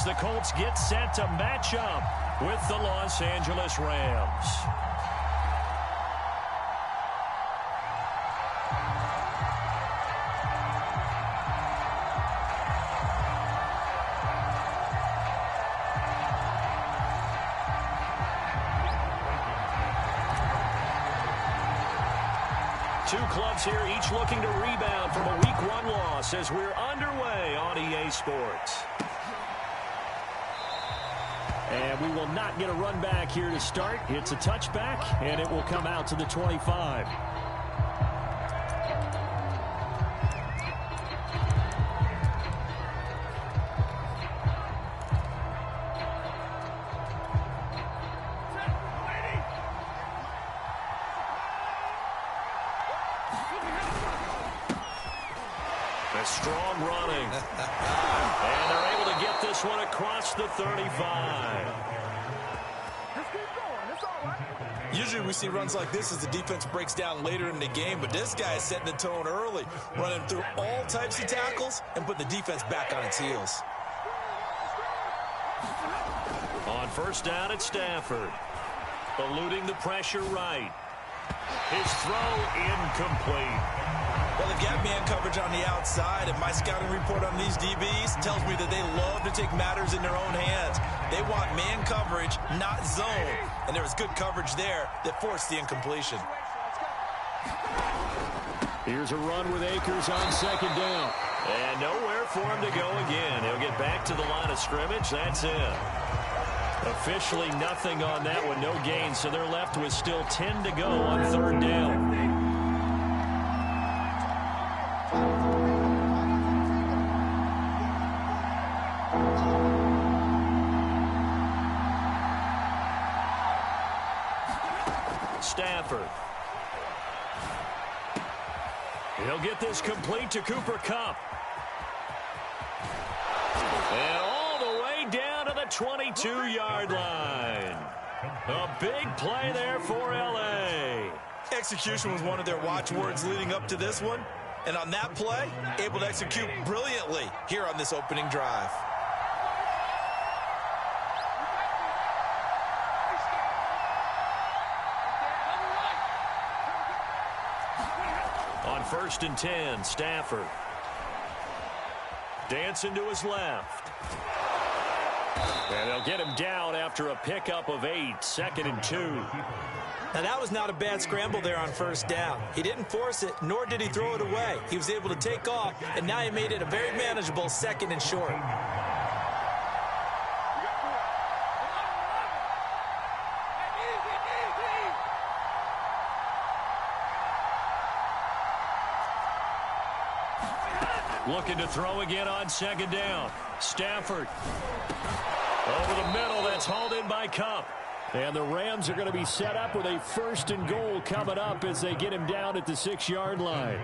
as the Colts get set to match up with the Los Angeles Rams. Two clubs here, each looking to rebound from a Week 1 loss as we're underway on EA Sports. And we will not get a run back here to start. It's a touchback, and it will come out to the 25. Strong running. And they're able to get this one across the 35. Usually we see runs like this as the defense breaks down later in the game, but this guy is setting the tone early, running through all types of tackles and putting the defense back on its heels. On first down at Stafford. Eluding the pressure right. His throw incomplete. Well, they've got man coverage on the outside, and my scouting report on these DBs tells me that they love to take matters in their own hands. They want man coverage, not zone. And there was good coverage there that forced the incompletion. Here's a run with Akers on second down. And nowhere for him to go again. He'll get back to the line of scrimmage. That's it. Officially nothing on that one, no gain. So they're left with still 10 to go on third down. Stafford. He'll get this complete to Cooper Kupp. And all the way down to the 22-yard line. A big play there for L.A. Execution was one of their watchwords leading up to this one. And on that play, able to execute brilliantly here on this opening drive. On first and 10, Stafford. Dancing to his left. And they'll get him down after a pickup of 8, 2nd and 2. Now, that was not a bad scramble there on first down. He didn't force it, nor did he throw it away. He was able to take off, and now he made it a very manageable 2nd and short. Looking to throw again on second down. Stafford. Over the middle, that's hauled in by Kupp. And the Rams are going to be set up with a 1st and goal coming up as they get him down at the 6-yard line.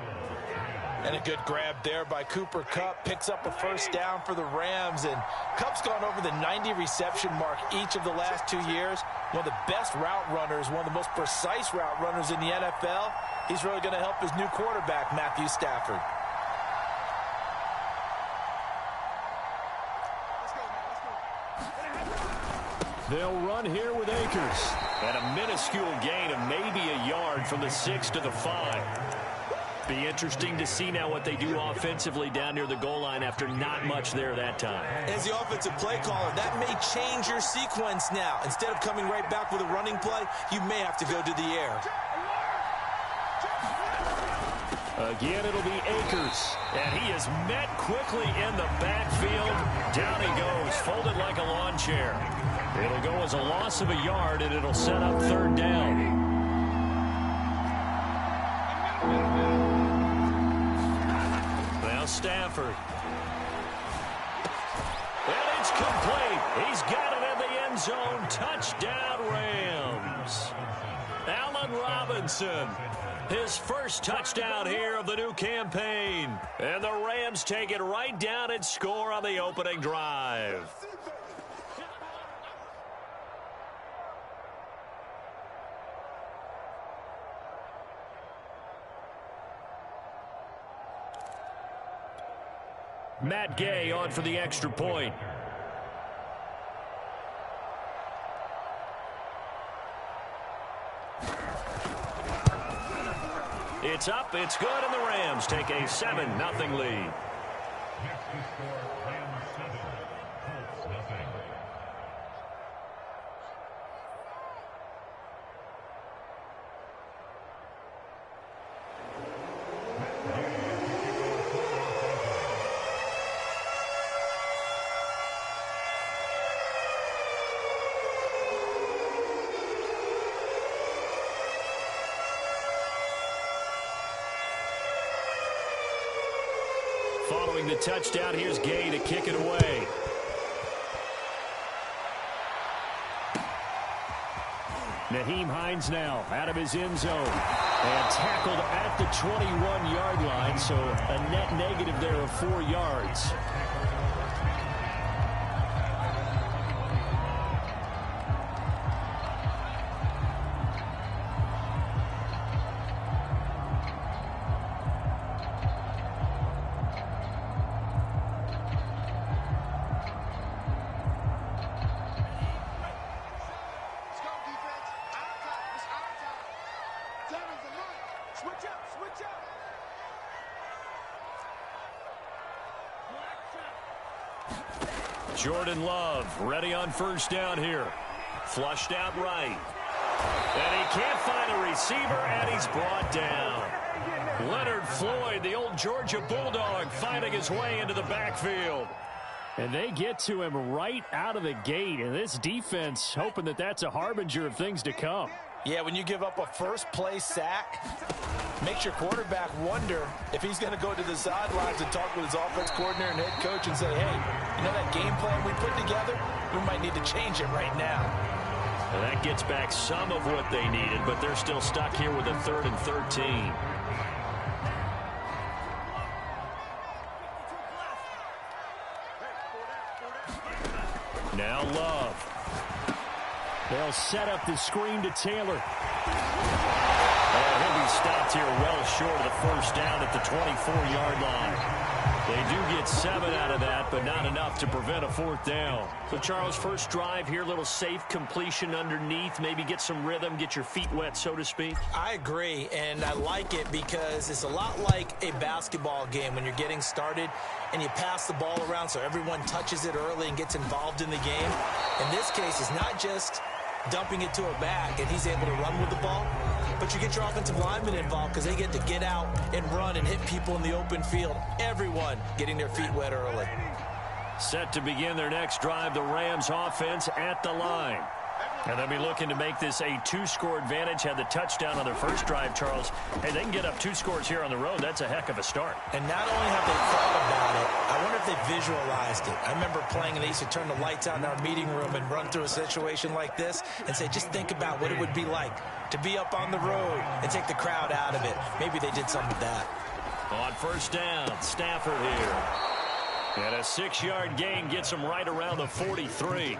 And a good grab there by Cooper Kupp. Picks up a first down for the Rams. And Kupp's gone over the 90 reception mark each of the last 2 years. One of the best route runners, one of the most precise route runners in the NFL. He's really going to help his new quarterback, Matthew Stafford. They'll run here with Akers. And a minuscule gain of maybe a yard from the 6 to the 5. Be interesting to see now what they do offensively down near the goal line after not much there that time. As the offensive play caller, that may change your sequence now. Instead of coming right back with a running play, you may have to go to the air. Again, it'll be Akers. And he is met quickly in the backfield. Down he goes, folded like a lawn chair. It'll go as a loss of a yard, and it'll set up third down. Now Stafford. And it's complete. He's got it in the end zone. Touchdown, Rams. Allen Robinson. His first touchdown here of the new campaign. And the Rams take it right down and score on the opening drive. Matt Gay on for the extra point. It's up, it's good, and the Rams take a 7-0 lead. Following the touchdown, here's Gay to kick it away. Nyheim Hines now out of his end zone and tackled at the 21-yard line, so a net negative there of 4 yards. Jordan Love ready on first down here. Flushed out right. And he can't find a receiver, and he's brought down. Leonard Floyd, the old Georgia Bulldog, finding his way into the backfield. And they get to him right out of the gate. And this defense hoping that that's a harbinger of things to come. Yeah, when you give up a first-play sack, makes your quarterback wonder if he's going to go to the sidelines and talk with his offense coordinator and head coach and say, hey, you know that game plan we put together? We might need to change it right now. And that gets back some of what they needed, but they're still stuck here with a 3rd and 13. Now Love. They'll set up the screen to Taylor. He'll be stopped here well short of the first down at the 24-yard line. They do get 7 out of that, but not enough to prevent a 4th down. So, Charles, first drive here, little safe completion underneath, maybe get some rhythm, get your feet wet, so to speak. I agree, and I like it because it's a lot like a basketball game when you're getting started and you pass the ball around so everyone touches it early and gets involved in the game. In this case, it's not just dumping it to a back and he's able to run with the ball, but you get your offensive linemen involved because they get to get out and run and hit people in the open field. Everyone getting their feet wet early. Set to begin their next drive, the Rams offense at the line. And they'll be looking to make this a 2-score advantage. Had the touchdown on their first drive, Charles. Hey, they can get up 2 scores here on the road. That's a heck of a start. And not only have they thought about it, I wonder if they visualized it. I remember playing and they used to turn the lights out in our meeting room and run through a situation like this and say, just think about what it would be like to be up on the road and take the crowd out of it. Maybe they did some of that. On first down, Stafford here. And a 6-yard gain gets him right around the 43.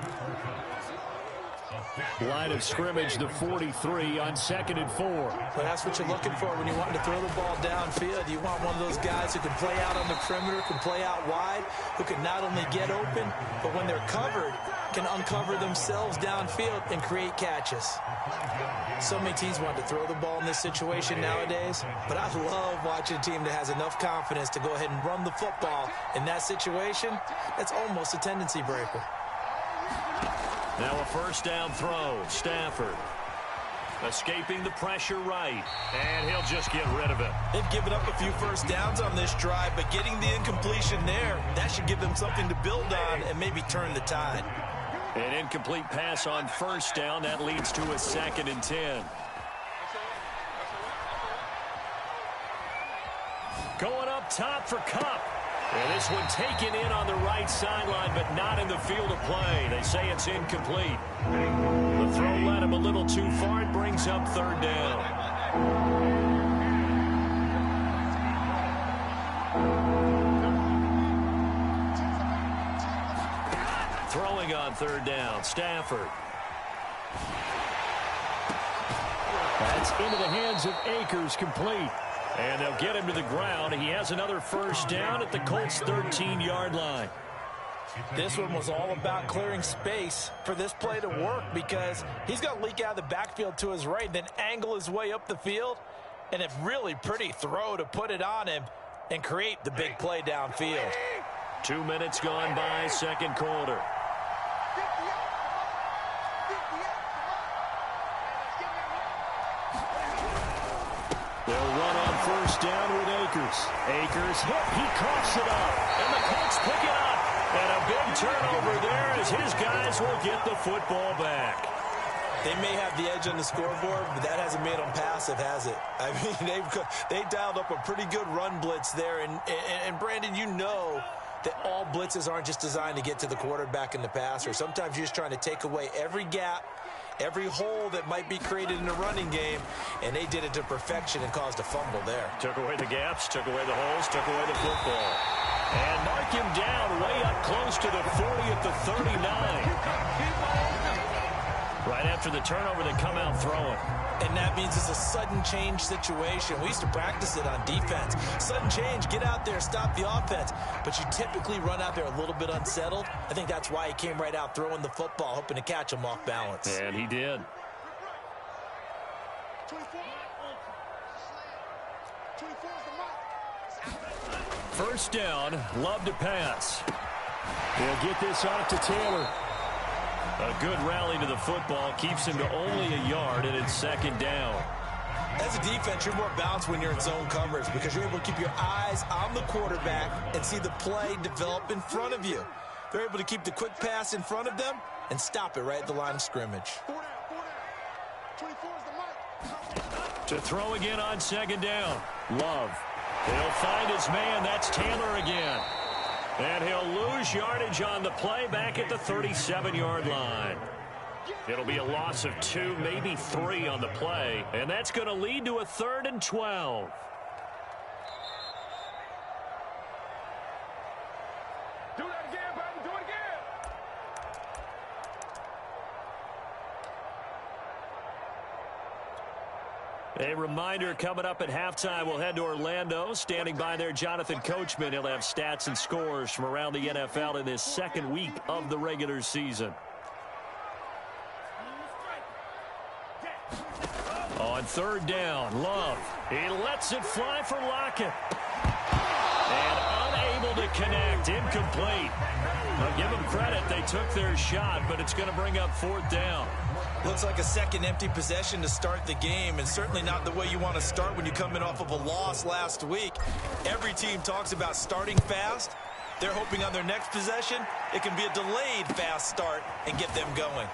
Line of scrimmage, the 43 on 2nd and 4. Well, that's what you're looking for when you want to throw the ball downfield. You want one of those guys who can play out on the perimeter, can play out wide, who can not only get open, but when they're covered, can uncover themselves downfield and create catches. So many teams want to throw the ball in this situation nowadays, but I love watching a team that has enough confidence to go ahead and run the football in that situation. That's almost a tendency breaker. Now a first down throw. Stafford escaping the pressure right, and he'll just get rid of it. They've given up a few first downs on this drive, but getting the incompletion there, that should give them something to build on and maybe turn the tide. An incomplete pass on first down. That leads to a 2nd and 10. Going up top for Kupp. And this one taken in on the right sideline, but not in the field of play. They say it's incomplete. The throw led him a little too far. It brings up 3rd down. Throwing on 3rd down, Stafford. That's into the hands of Akers, complete. And they'll get him to the ground. He has another first down at the Colts' 13-yard line. This one was all about clearing space for this play to work because he's going to leak out of the backfield to his right, then angle his way up the field. And a really pretty throw to put it on him and create the big play downfield. 2 minutes gone by, second quarter. They'll run on first down with Akers. Akers hit. He coughs it up. And the Colts pick it up. And a big turnover there as his guys will get the football back. They may have the edge on the scoreboard, but that hasn't made them passive, has it? I mean, they dialed up a pretty good run blitz there. And Brandon, you know that all blitzes aren't just designed to get to the quarterback in the passer. Sometimes you're just trying to take away every gap, every hole that might be created in the running game, and they did it to perfection and caused a fumble there. Took away the gaps, took away the holes, took away the football. And mark him down way up close to the 40 at the 39. Right after the turnover, they come out throwing. And that means it's a sudden change situation. We used to practice it on defense. Sudden change, get out there, stop the offense. But you typically run out there a little bit unsettled. I think that's why he came right out throwing the football, hoping to catch him off balance. And he did. First down, Love to pass. He'll get this off to Taylor. A good rally to the football keeps him to only a yard, and it's second down. As a defense, you're more balanced when you're in zone coverage because you're able to keep your eyes on the quarterback and see the play develop in front of you. They're able to keep the quick pass in front of them and stop it right at the line of scrimmage. To throw again on second down. Love. He'll find his man. That's Taylor again. And he'll lose yardage on the play back at the 37-yard line. It'll be a loss of 2, maybe 3 on the play. And that's going to lead to a 3rd and 12. Do that again, baby. Do it again. A reminder coming up at halftime, we'll head to Orlando. Standing by there, Jonathan Coachman. He'll have stats and scores from around the NFL in this second week of the regular season. On third down, Love. He lets it fly for Lockett. And unable to connect. Incomplete. I'll give them credit. They took their shot, but it's going to bring up fourth down. Looks like a second empty possession to start the game, and certainly not the way you want to start when you're coming off of a loss last week. Every team talks about starting fast. They're hoping on their next possession, it can be a delayed fast start and get them going.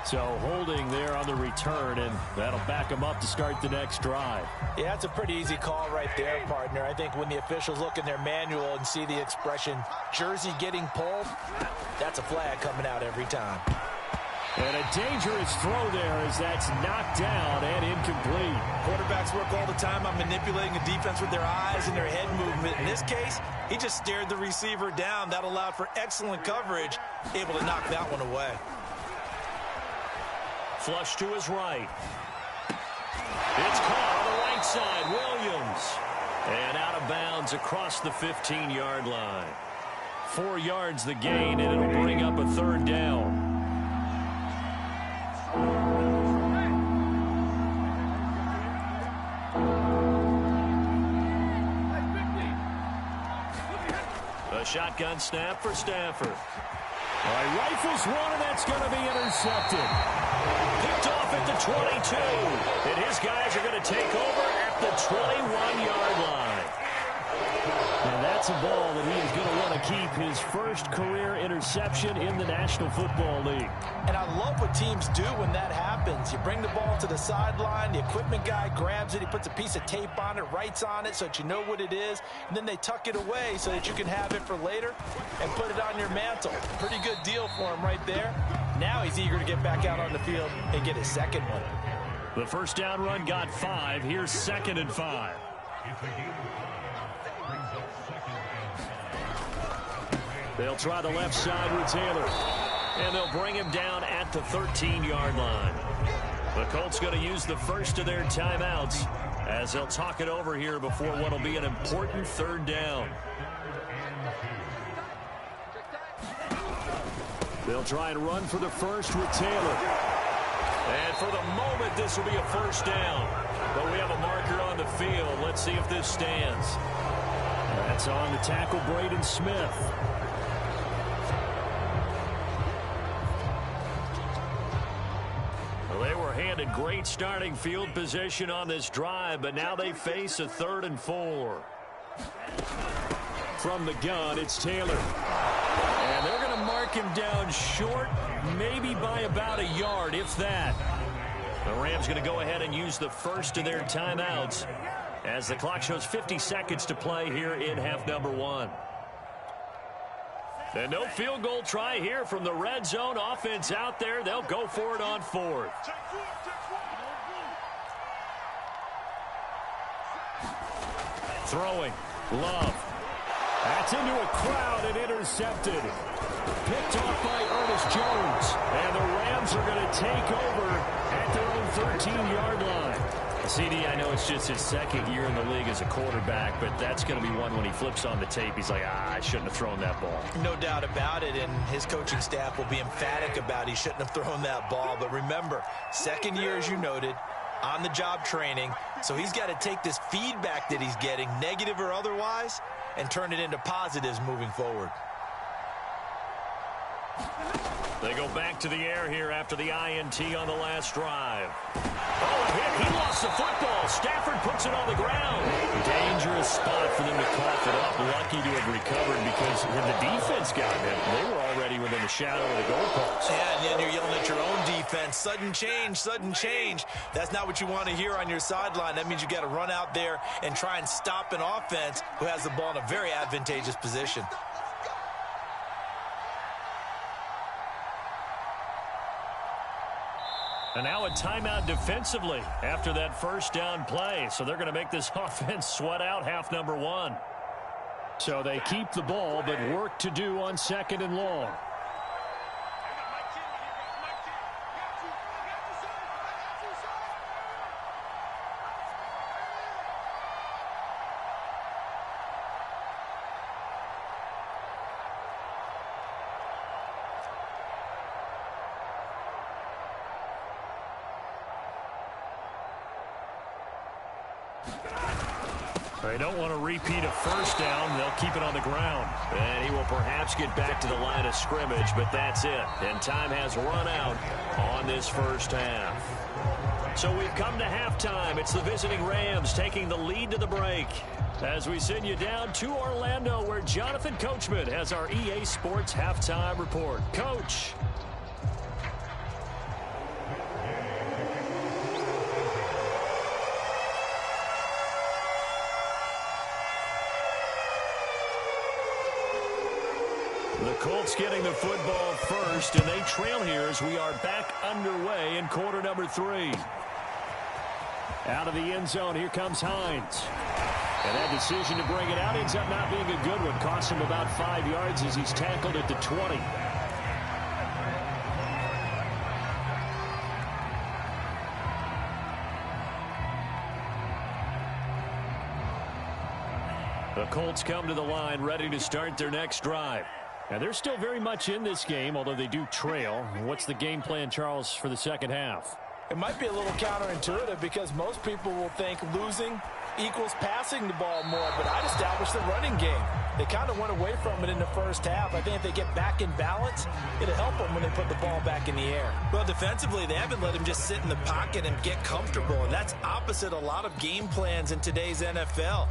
So holding there on the return, and that'll back them up to start the next drive. Yeah, that's a pretty easy call right there, partner. I think when the officials look in their manual and see the expression, jersey getting pulled, that's a flag coming out every time. And a dangerous throw there as that's knocked down and incomplete. Quarterbacks work all the time on manipulating a defense with their eyes and their head movement. In this case, he just stared the receiver down. That allowed for excellent coverage, able to knock that one away. Flush to his right. It's caught on the right side. Williams. And out of bounds across the 15-yard line. 4 yards the gain, and it'll bring up a third down. A shotgun snap for Stafford. All right, rifles one, and that's going to be intercepted. Picked off at the 22. And his guys are going to take over at the 21-yard line. And that's a ball that he is going to want to keep his first career interception in the National Football League. And I love what teams do when that happens. You bring the ball to the sideline, the equipment guy grabs it, he puts a piece of tape on it, writes on it so that you know what it is, and then they tuck it away so that you can have it for later and put it on your mantle. Pretty good deal for him right there. Now he's eager to get back out on the field and get his second one. The first down run got 5. Here's 2nd and 5. They'll try the left side with Taylor. And they'll bring him down at the 13-yard line. The Colts going to use the first of their timeouts as they'll talk it over here before what will be an important third down. They'll try and run for the first with Taylor. And for the moment, this will be a first down. But we have a marker on the field. Let's see if this stands. That's on the tackle, Braden Smith. Well, they were handed great starting field position on this drive, but now they face a 3rd and 4. From the gun, it's Taylor. And they're going to mark him down short, maybe by about a yard, if that. The Rams going to go ahead and use the first of their timeouts as the clock shows 50 seconds to play here in half number 1. And no field goal try here from the red zone. Offense out there. They'll go for it on 4th. Throwing. Love. That's into a crowd and intercepted. Picked off by Ernest Jones. And the Rams are going to take over at their own 13-yard line. CD, I know it's just his 2nd year in the league as a quarterback, but that's going to be one when he flips on the tape. He's like, I shouldn't have thrown that ball. No doubt about it, and his coaching staff will be emphatic about he shouldn't have thrown that ball. But remember, 2nd year, as you noted, on-the-job training. So he's got to take this feedback that he's getting, negative or otherwise, and turn it into positives moving forward. They go back to the air here after the INT on the last drive. Oh, a hit. He lost the football. Stafford puts it on the ground. Dangerous spot for them to cough it up. Lucky to have recovered because when the defense got him, they were already within the shadow of the goalpost. Yeah, and then you're yelling at your own defense. Sudden change, sudden change. That's not what you want to hear on your sideline. That means you got to run out there and try and stop an offense who has the ball in a very advantageous position. And now a timeout defensively after that first down play. So they're going to make this offense sweat out half number 1. So they keep the ball, but work to do on 2nd and long. They don't want to repeat a first down. They'll keep it on the ground. And he will perhaps get back to the line of scrimmage, but that's it. And time has run out on this first half. So we've come to halftime. It's the visiting Rams taking the lead to the break. As we send you down to Orlando, where Jonathan Coachman has our EA Sports halftime report. Coach. The Colts getting the football first, and they trail here as we are back underway in quarter number 3. Out of the end zone, here comes Hines. And that decision to bring it out ends up not being a good one. Costs him about 5 yards as he's tackled at the 20. The Colts come to the line ready to start their next drive. And they're still very much in this game, although they do trail. What's the game plan, Charles, for the second half? It might be a little counterintuitive because most people will think losing equals passing the ball more, but I'd establish the running game. They kind of went away from it in the first half. I think if they get back in balance, it'll help them when they put the ball back in the air. Well, defensively, they haven't let him just sit in the pocket and get comfortable, and that's opposite a lot of game plans in today's NFL.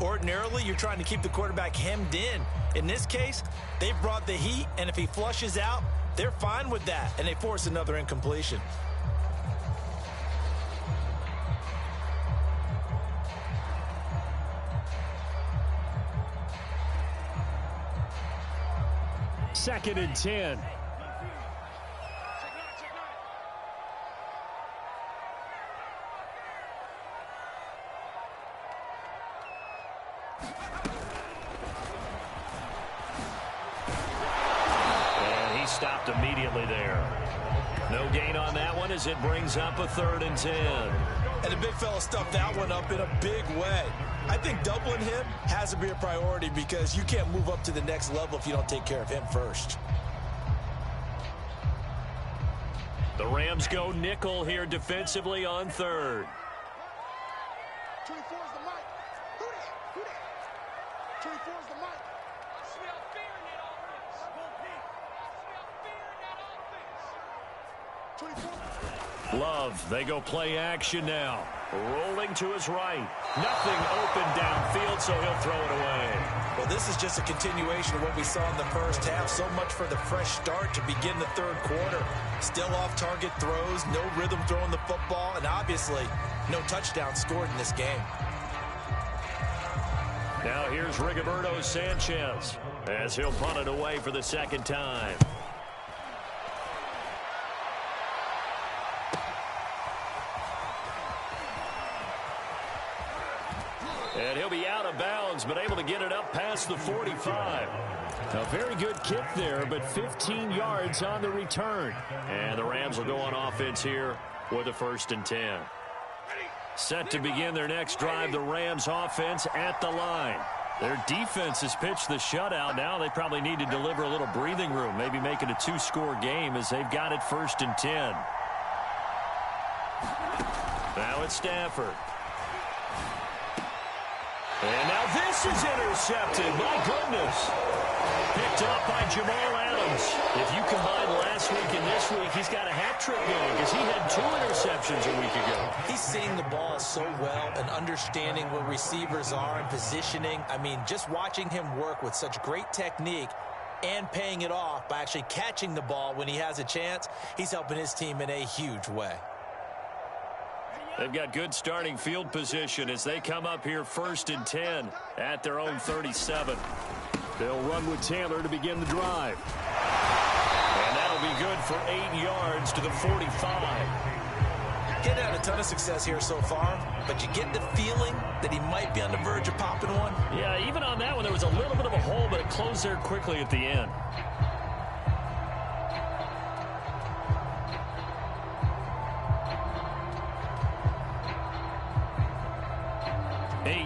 Ordinarily, you're trying to keep the quarterback hemmed in. In this case, they brought the heat, and if he flushes out, they're fine with that, and they force another incompletion. Second and 10. Stopped immediately there. No gain on that one as it brings up a 3rd and 10. And the big fella stuffed that one up in a big way. I think doubling him has to be a priority because you can't move up to the next level if you don't take care of him first. The Rams go nickel here defensively on third. 24's the mic. Who that? Who that? 24's the mic. I smell fear in that offense. I smell fear in that offense. 24. Love, they go play action now. Rolling to his right. Nothing open downfield, so he'll throw it away. Well, this is just a continuation of what we saw in the first half. So much for the fresh start to begin the third quarter. Still off-target throws, no rhythm throwing the football, and obviously no touchdown scored in this game. Now here's Rigoberto Sanchez as he'll punt it away for the second time. And he'll be out of bounds, but able to get it up past the 45. A very good kick there, but 15 yards on the return. And the Rams will go on offense here with a 1st and 10. Set to begin their next drive, the Rams offense at the line. Their defense has pitched the shutout. Now they probably need to deliver a little breathing room, maybe make it a 2-score game as they've got it 1st and 10. Now it's Stafford. And now this is intercepted. My goodness. Picked up by Jamal Adams. If you combine last week and this week, he's got a hat trick going because he had 2 interceptions a week ago. He's seeing the ball so well and understanding where receivers are and positioning. I mean, just watching him work with such great technique and paying it off by actually catching the ball when he has a chance, he's helping his team in a huge way. They've got good starting field position as they come up here 1st and 10 at their own 37. They'll run with Taylor to begin the drive. And that'll be good for 8 yards to the 45. Getting had a ton of success here so far, but you get the feeling that he might be on the verge of popping one. Yeah, even on that one, there was a little bit of a hole, but it closed there quickly at the end.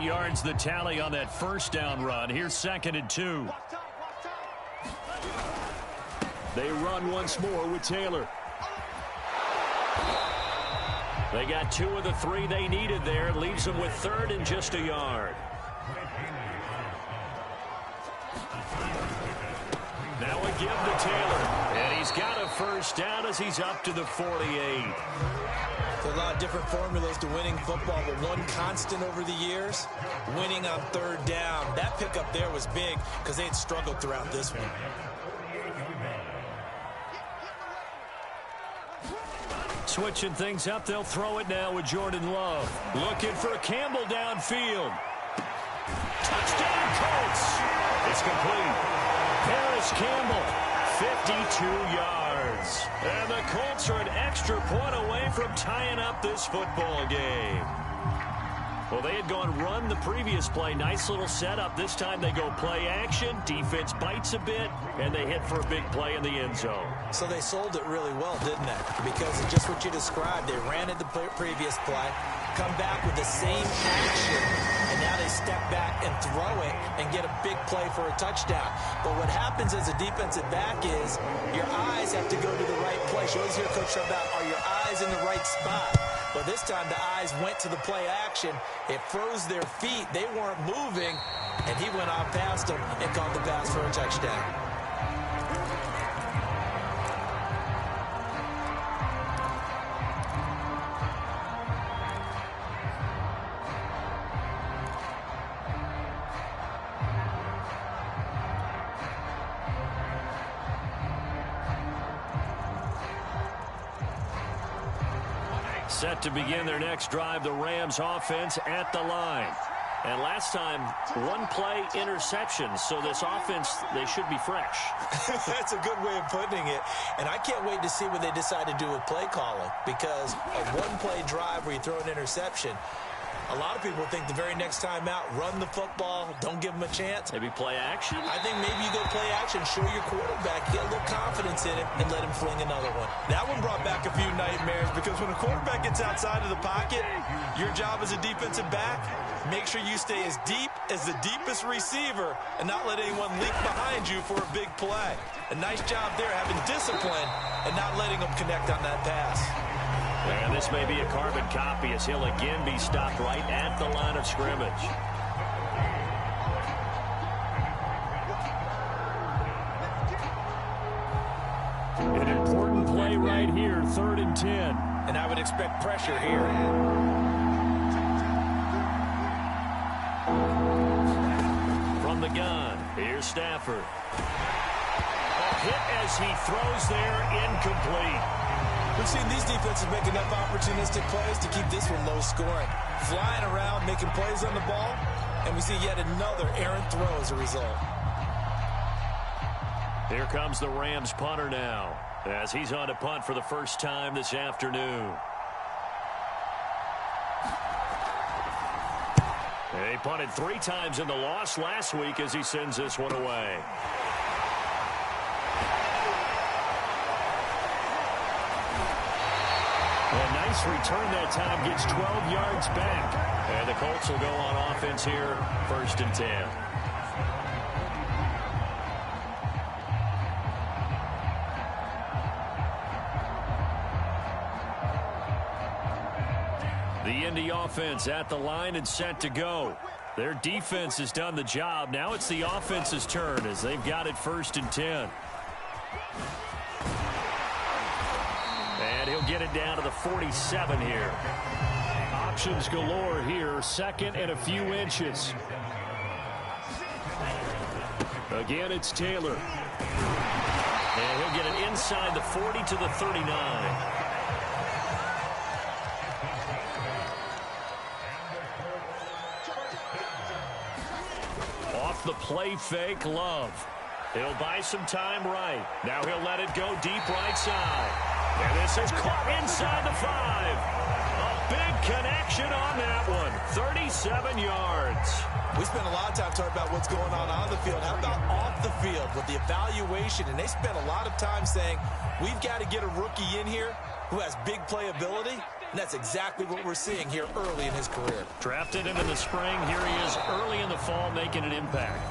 Yards the tally on that 1st down run. Here's 2nd and 2. They run once more with Taylor. They got 2 of the 3 they needed there. Leaves them with 3rd and just a yard. Now a give to Taylor. And he's got a 1st down as he's up to the 48. There's a lot of different formulas to winning football, but one constant over the years, winning on 3rd down. That pickup there was big because they had struggled throughout this one. Switching things up, they'll throw it now with Jordan Love. Looking for Campbell downfield. Touchdown, Colts. It's complete. Paris Campbell, 52 yards. And the Colts are an extra point away from tying up this football game. Well, they had gone run the previous play. Nice little setup. This time they go play action. Defense bites a bit, and they hit for a big play in the end zone. So they sold it really well, didn't they? Because it's just what you described. They ran it the previous play, come back with the same action, and now they step back and throw it and get a big play for a touchdown. But what happens as a defensive back is your eyes have to go to the right place. You always hear Coach talk about, are your eyes in the right spot? But this time the eyes went to the play action. It froze their feet. They weren't moving, and he went on past them and caught the pass for a touchdown. Set to begin their next drive, the Rams offense at the line. And last time, 1 play interception. So this offense, they should be fresh. That's a good way of putting it. And I can't wait to see what they decide to do with play calling. Because a 1-play drive where you throw an interception, A lot of people think the very next time out, run the football, don't give them a chance. Maybe play action? I think maybe you go play action, show your quarterback, get a little confidence in it, and let him fling another one. That one brought back a few nightmares because when a quarterback gets outside of the pocket, your job as a defensive back, make sure you stay as deep as the deepest receiver and not let anyone leak behind you for a big play. A nice job there having discipline and not letting them connect on that pass. And this may be a carbon copy as he'll again be stopped right at the line of scrimmage. An important play right here, 3rd and 10. And I would expect pressure here. From the gun, here's Stafford. A hit as he throws there, incomplete. We've seen these defenses make enough opportunistic plays to keep this one low scoring. Flying around, making plays on the ball, and we see yet another errant throw as a result. Here comes the Rams punter now, as he's on to punt for the first time this afternoon. He punted 3 times in the loss last week as he sends this one away. A nice return that time, gets 12 yards back. And the Colts will go on offense here, 1st and 10. The Indy offense at the line and set to go. Their defense has done the job. Now it's the offense's turn as they've got it 1st and 10. And he'll get it down to the 47 here. Options galore here. 2nd and a few inches. Again, it's Taylor. And he'll get it inside the 40 to the 39. Off the play fake, Love. He'll buy some time right. Now he'll let it go deep right side. And this is caught inside the 5. A big connection on that one. 37 yards. We spent a lot of time talking about what's going on the field. How about off the field with the evaluation? And they spent a lot of time saying, we've got to get a rookie in here who has big playability. And that's exactly what we're seeing here early in his career. Drafted him in the spring. Here he is early in the fall making an impact.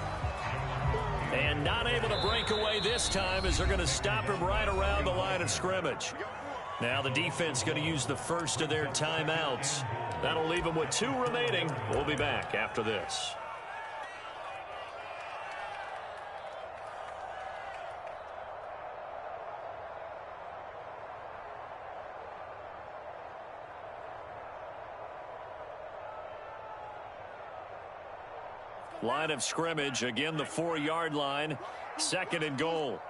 And not able to break away this time as they're going to stop him right around the line of scrimmage. Now the defense going to use the first of their timeouts. That'll leave them with 2 remaining. We'll be back after this. Line of scrimmage, again the 4-yard line, 2nd and goal.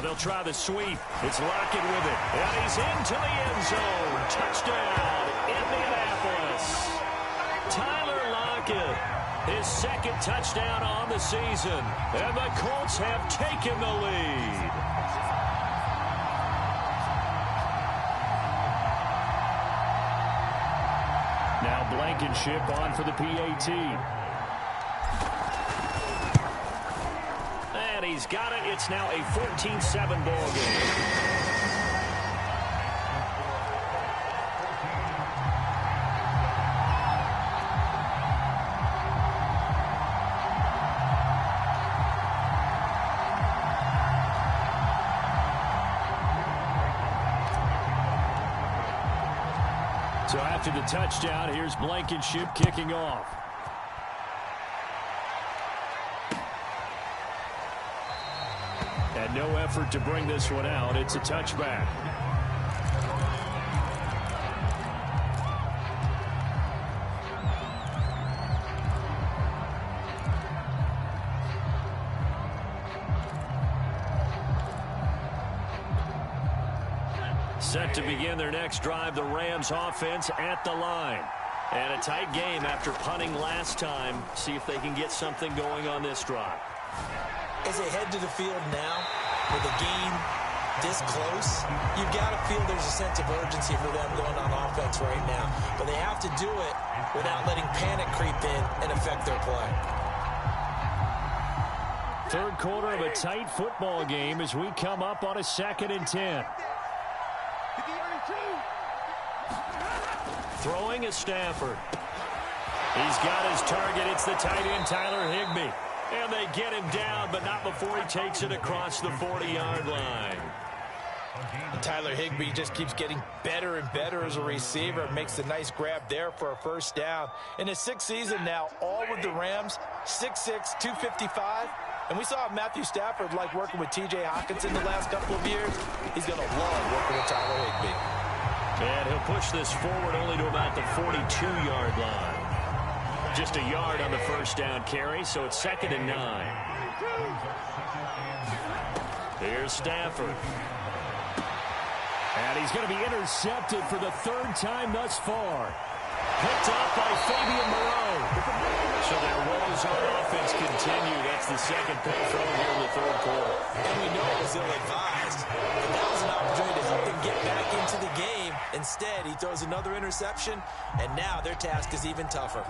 They'll try the sweep. It's Lockett with it. And he's into the end zone. Touchdown, Indianapolis. Tyler Lockett, his 2nd touchdown on the season. And the Colts have taken the lead. Now Blankenship on for the PAT. And he's got it. It's now a 14-7 ball game. So after the touchdown, here's Blankenship kicking off. And no effort to bring this one out. It's a touchback. Set to begin their next drive, the Rams offense at the line. And a tight game after punting last time. See if they can get something going on this drive. As they head to the field now with a gain this close, you've got to feel there's a sense of urgency for them going on offense right now. But they have to do it without letting panic creep in and affect their play. Third quarter of a tight football game as we come up on a 2nd and 10. Throwing is Stafford. He's got his target. It's the tight end, Tyler Higbee. And they get him down, but not before he takes it across the 40-yard line. Tyler Higbee just keeps getting better and better as a receiver. Makes a nice grab there for a first down. In his 6th season now, all with the Rams, 6'6", 255. And we saw Matthew Stafford like working with T.J. Hockenson the last couple of years. He's going to love working with Tyler Higbee. And he'll push this forward only to about the 42-yard line. Just a yard on the first down carry, so it's 2nd and 9. Here's Stafford. And he's going to be intercepted for the 3rd time thus far. Picked up by Fabian Moreau. So their woes on offense continue. That's the 2nd pick thrown here in the 3rd quarter. And we know it was ill-advised. But that was an opportunity to help them get back into the game. Instead, he throws another interception, and now their task is even tougher.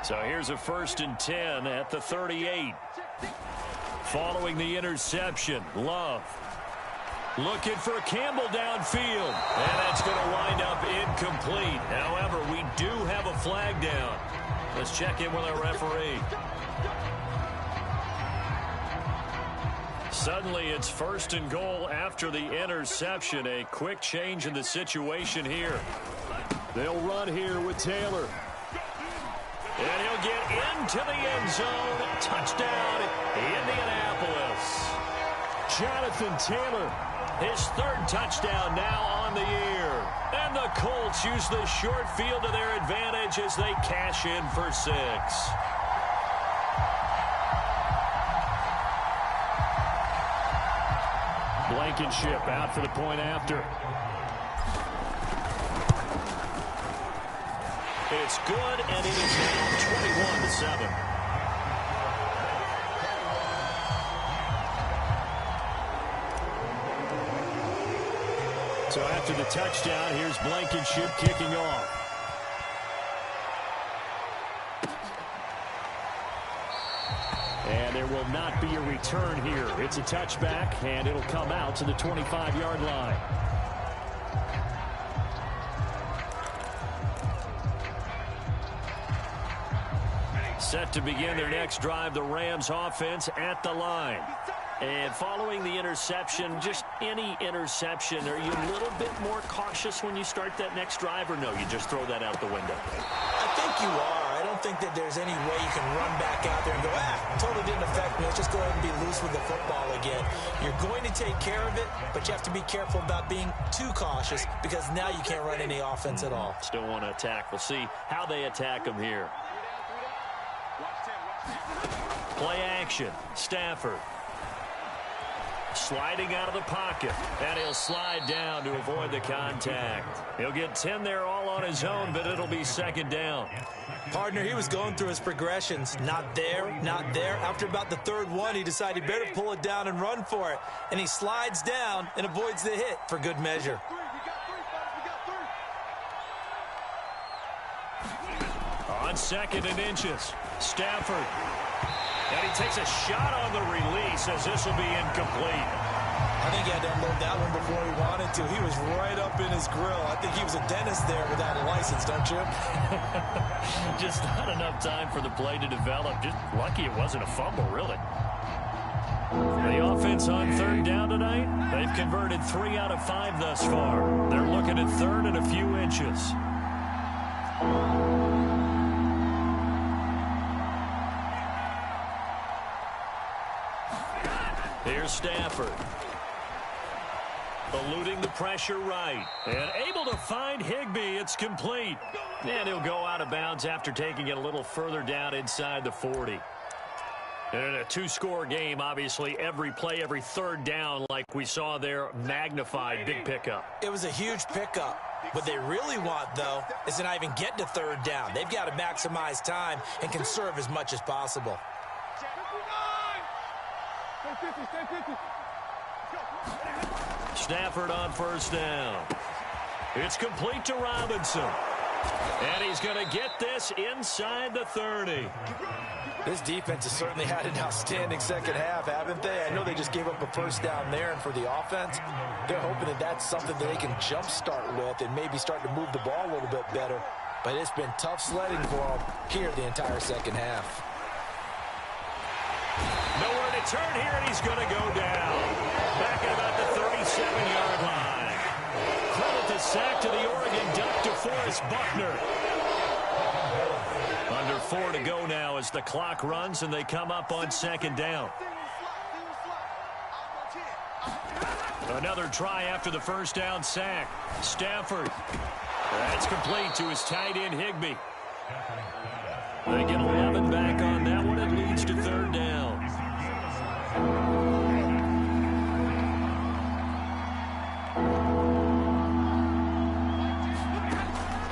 So here's a 1st and 10 at the 38. Following the interception, Love. Looking for Campbell downfield. And that's going to wind up incomplete. However, we do have a flag down. Let's check in with our referee. Suddenly, it's 1st and goal after the interception. A quick change in the situation here. They'll run here with Taylor. And he'll get into the end zone. Touchdown, Indianapolis. Jonathan Taylor, his 3rd touchdown now on the year. And the Colts use the short field to their advantage as they cash in for 6. Blankenship out for the point after. It's good, and it is now 21-7. So after the touchdown, here's Blankenship kicking off. And there will not be a return here. It's a touchback, and it'll come out to the 25-yard line. Set to begin their next drive, the Rams offense at the line. And following the interception, just any interception, are you a little bit more cautious when you start that next drive, or no, you just throw that out the window? I think you are. I don't think that there's any way you can run back out there and go, totally didn't affect me. Let's just go ahead and be loose with the football again. You're going to take care of it, but you have to be careful about being too cautious because now you can't run any offense at all. Still want to attack. We'll see how they attack them here. Play action. Stafford. Sliding out of the pocket, and he'll slide down to avoid the contact. He'll get 10 there all on his own, but it'll be 2nd down. Partner, he was going through his progressions. Not there, not there. After about the 3rd one, he decided he better pull it down and run for it. And he slides down and avoids the hit for good measure. On 2nd and inches, Stafford. And he takes a shot on the release as this will be incomplete. I think he had to unload that one before he wanted to. He was right up in his grill. I think he was a dentist there without a license, don't you? Just not enough time for the play to develop. Just lucky it wasn't a fumble, really. The offense on 3rd down tonight, they've converted 3 out of 5 thus far. They're looking at 3rd and a few inches. Here's Stafford. Eluding the pressure right. And able to find Higbee. It's complete. And he'll go out of bounds after taking it a little further down inside the 40. And in a 2-score game, obviously, every play, every 3rd down, like we saw there, magnified, big pickup. It was a huge pickup. What they really want, though, is to not even get to 3rd down. They've got to maximize time and conserve as much as possible. Stafford on first down. It's complete to Robinson. And he's going to get this inside the 30. This defense has certainly had an outstanding second half, haven't they? I know they just gave up a first down there, and for the offense, they're hoping that that's something that they can jumpstart with and maybe start to move the ball a little bit better. But it's been tough sledding for them here the entire second half. Nowhere to turn here, and he's going to go down. Back at about the 37-yard line. Credit the sack to the Oregon Duck to Forrest Buckner. Under 4 to go now as the clock runs and they come up on second down. Another try after the first down sack. Stafford. That's complete to his tight end, Higbee. They get 11 back on that one. It leads to third down.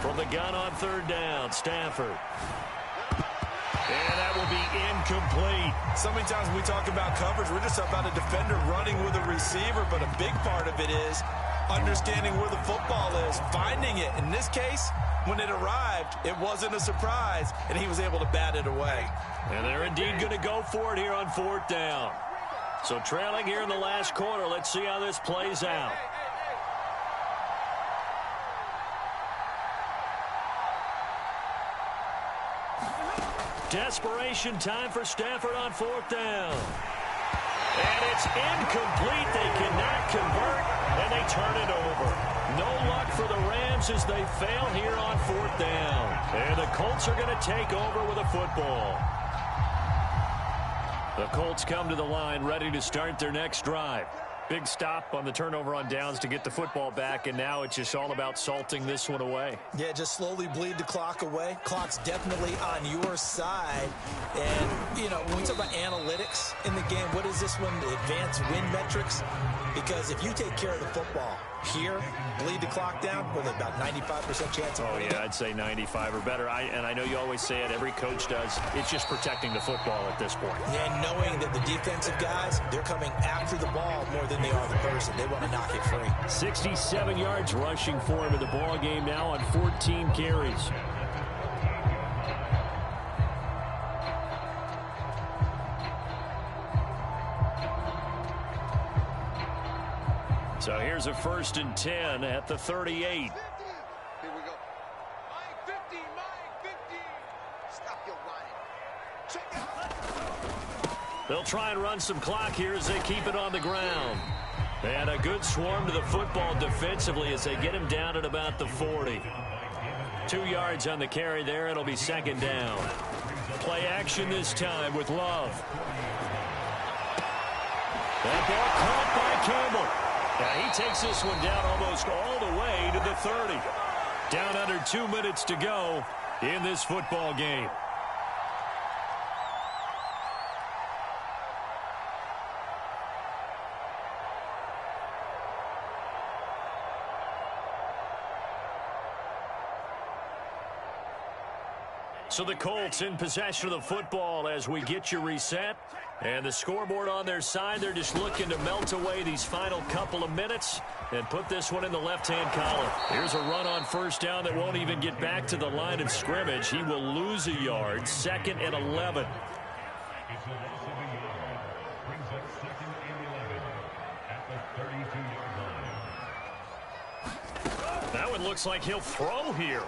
From the gun on third down, Stafford. And that will be incomplete. So many times when we talk about coverage, we're just about a defender running with a receiver, but a big part of it is understanding where the football is, finding it. In this case, when it arrived, it wasn't a surprise, and he was able to bat it away. And they're indeed going to go for it here on fourth down. So trailing here in the last quarter, let's see how this plays out. Desperation time for Stafford on fourth down. And it's incomplete. They cannot convert, and they turn it over. No luck for the Rams as they fail here on fourth down. And the Colts are going to take over with a football. The Colts come to the line ready to start their next drive. Big stop on the turnover on downs to get the football back, and now it's just all about salting this one away. Yeah, just slowly bleed the clock away. Clock's definitely on your side. And, you know, when we talk about analytics in the game, what is this one, the advanced win metrics? Because if you take care of the football here, bleed the clock down, with about 95% chance of winning. Yeah, I'd say 95 or better. And I know you always say it, every coach does. It's just protecting the football at this point. And knowing that the defensive guys, they're coming after the ball more than they are the person. They want to knock it free. 67 yards rushing for him in the ball game now on 14 carries. So here's a 1st and 10 at the 38. Here we go. Mike 50, Mike 50. Stop your whining. Check it. They'll try and run some clock here as they keep it on the ground. And a good swarm to the football defensively as they get him down at about the 40. 2 yards on the carry there. It'll be second down. Play action this time with Love. That ball caught by Campbell. Now he takes this one down almost all the way to the 30. Down under 2 minutes to go in this football game. So the Colts in possession of the football as we get you reset. And the scoreboard on their side, they're just looking to melt away these final couple of minutes and put this one in the left-hand column. Here's a run on first down that won't even get back to the line of scrimmage. He will lose a yard, 2nd and 11. That one looks like he'll throw here.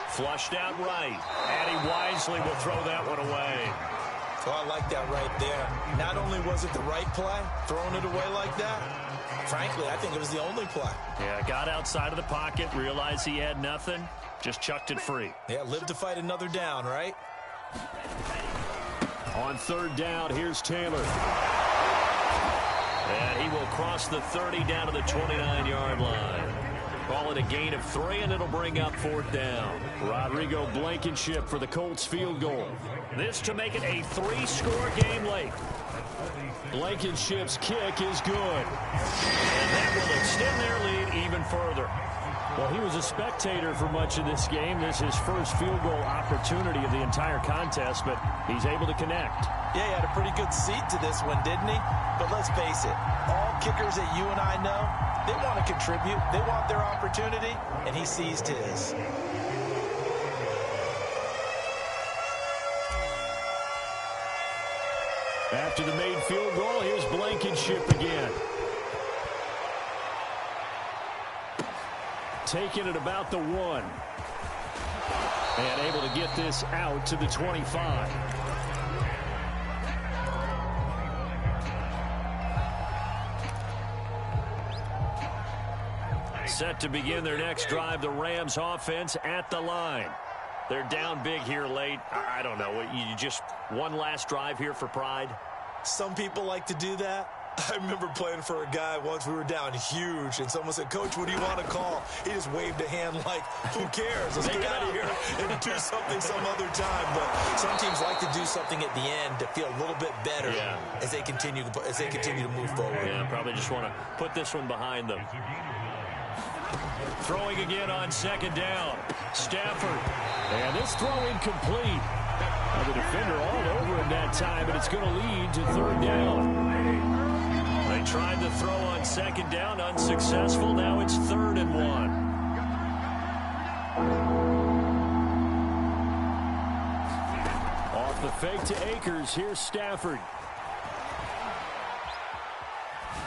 Flushed out right, and he wisely will throw that one away. Oh, I like that right there. Not only was it the right play, throwing it away like that, frankly, I think it was the only play. Yeah, got outside of the pocket, realized he had nothing, just chucked it free. Yeah, live to fight another down, right? On third down, here's Taylor. And he will cross the 30 down to the 29-yard line. Call it a gain of 3, and it'll bring up fourth down. Rodrigo Blankenship for the Colts field goal. This to make it a 3-score game late. Blankenship's kick is good. And that will extend their lead even further. Well, he was a spectator for much of this game. This is his first field goal opportunity of the entire contest, but he's able to connect. Yeah, he had a pretty good seat to this one, didn't he? But let's face it, all kickers that you and I know, they want to contribute. They want their opportunity, and he seized his. After the made field goal, here's Blankenship again. Taking it about the 1. And able to get this out to the 25. Set to begin their next drive, the Rams offense at the line. They're down big here late. I don't know. You just one last drive here for pride? Some people like to do that. I remember playing for a guy once. We were down huge, and someone said, "Coach, what do you want to call?" He just waved a hand like, who cares? Let's get out of here and do something some other time. But some teams like to do something at the end to feel a little bit better as they continue to move forward. Yeah, probably just want to put this one behind them. Throwing again on second down. Stafford. And this throw incomplete. Now the defender all over him that time, but it's going to lead to third down. They tried to throw on second down, unsuccessful. Now it's 3rd and 1. Off the fake to Akers. Here's Stafford.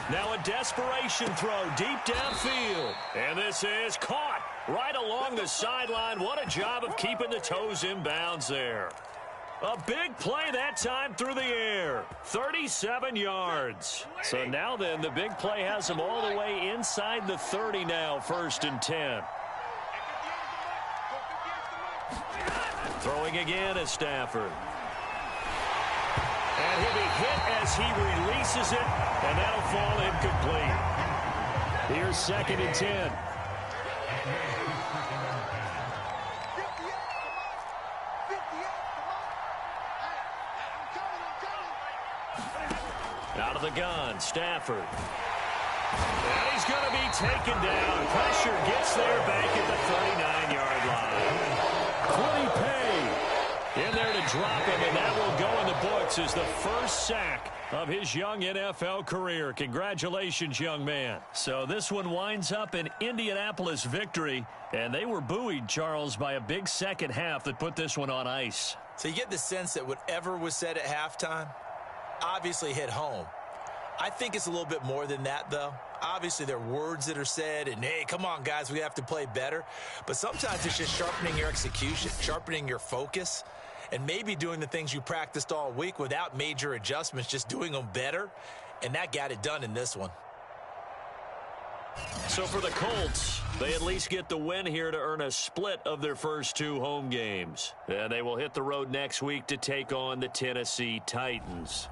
Now a desperation throw deep downfield. And this is caught right along the sideline. What a job of keeping the toes in bounds there. A big play that time through the air. 37 yards. So now then, the big play has them all the way inside the 30 now, 1st and 10. Throwing again is Stafford. And he'll be hit as he releases it, and that'll fall incomplete. Here's 2nd and 10. Out of the gun, Stafford. And he's going to be taken down. Pressure gets there back at the 39-yard line. Quiddy Pay in there to drop him, and that will go in the books as the first sack of his young NFL career. Congratulations, young man. So this one winds up an Indianapolis victory, and they were buoyed, Charles, by a big second half that put this one on ice. So you get the sense that whatever was said at halftime obviously hit home. I think it's a little bit more than that, though. Obviously, there are words that are said, and, hey, come on, guys, we have to play better. But sometimes it's just sharpening your execution, sharpening your focus, and maybe doing the things you practiced all week without major adjustments, just doing them better. And that got it done in this one. So for the Colts, they at least get the win here to earn a split of their first 2 home games. And they will hit the road next week to take on the Tennessee Titans.